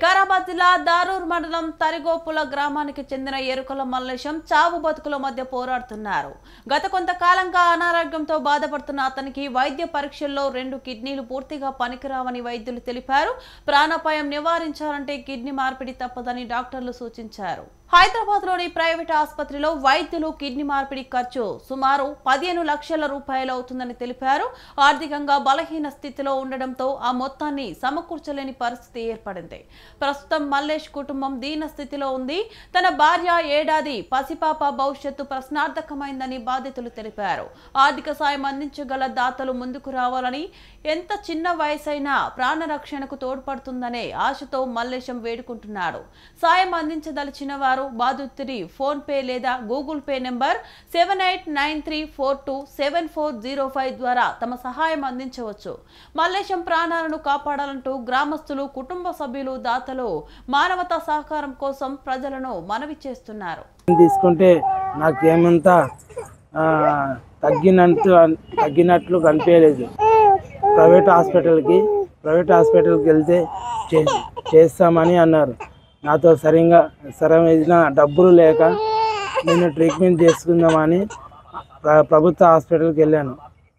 వికారాబాద్ జిల్లా దారూర్ మండలం తరిగోపుల గ్రామానికి చెందిన ఎరుకల మల్లేశం చావు బతుకుల మధ్య పోరాడుతున్నారు. గత కొంతకాలంగా అనారోగ్యంతో బాధపడుతున్న అతనికి వైద్య పరీక్షల్లో 2 కిడ్నీలు పూర్తిగా పనికిరావని వైద్యులు తెలిపారు. ప్రాణాపాయం నివారించాలంటే కిడ్నీ మార్పిడి తప్పదని డాక్టర్లు సూచించారు. హైదరాబాద్ లోని ప్రైవేట్ ఆసుపత్రిలో వైద్యులు కిడ్నీ మార్పిడి ఖర్చు సుమారు 15 లక్షల రూపాయలు అవుతుందని తెలిపారు. ఆర్థికంగా బలహీన స్థితిలో ఉండడంతో ఆ మొత్తాన్ని సమకూర్చలేని పరిస్థితి ఏర్పడింది. ప్రస్తుతం మల్లేష్ కుటుంబం దీన స్థితిలో ఉంది. తన భార్య ఏడాది పసిపాప భవిష్యత్తు ప్రశ్నార్థకమైందని బాధితులు తెలిపారు. ఆర్థిక సాయం అందించగల దాతలు ముందుకు రావాలని, ఎంత చిన్న వయసైనా ప్రాణరక్షణకు తోడ్పడుతుందనే ఆశతో మల్లేశం వేడుకుంటున్నాడు. సాయం అందించదలిచిన వారు బాధితుడి ఫోన్ పే లేదా గూగుల్ పే నెంబర్ 7893427405 ద్వారా తమ సహాయం అందించవచ్చు. మల్లేశం ప్రాణాలను కాపాడాలంటూ గ్రామస్తులు, కుటుంబ సభ్యులు, దాతలు మానవతా సహకారం కోసం ప్రజలను మనవి చేస్తున్నారు. తీసుకుంటే నాకేమంతా తగ్గినట్లు కనిపించలేదు. ప్రైవేట్ హాస్పిటల్కి వెళ్తే చేస్తామని అన్నారు. నాతో సరైన డబ్బులు లేక నేను ట్రీట్మెంట్ చేసుకుందామని ప్రభుత్వ హాస్పిటల్కి వెళ్ళాను,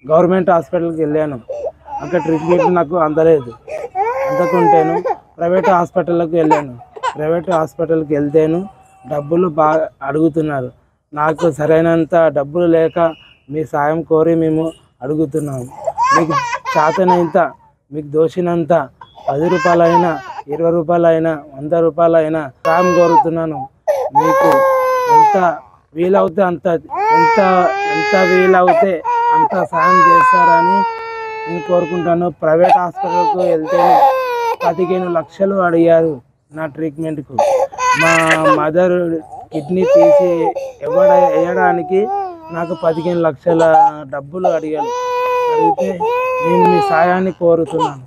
గవర్నమెంట్ హాస్పిటల్కి వెళ్ళాను. అక్కడ ట్రీట్మెంట్ నాకు అందలేదు. అందుకుంటేను ప్రైవేట్ హాస్పిటల్కి వెళ్తేను డబ్బులు బాగా అడుగుతున్నారు. నాకు సరైనంత డబ్బులు లేక మీ సాయం కోరి మేము అడుగుతున్నాము. మీకు చేతనైనంత, మీకు దోషినంత 10 రూపాయలైనా, 20 రూపాయలైనా, 100 రూపాయలైనా సాయం కోరుతున్నాను. మీకు ఎంత వీలవుతే అంత సాయం చేస్తారని నేను కోరుకుంటాను. ప్రైవేట్ హాస్పిటల్కు వెళ్తే 15 లక్షలు అడిగారు నా ట్రీట్మెంట్కు. మా మదర్ కిడ్నీ తీసి వేయడానికి నాకు 15 లక్షల డబ్బులు అడిగితే నేను మీ సాయాన్ని కోరుతున్నాను.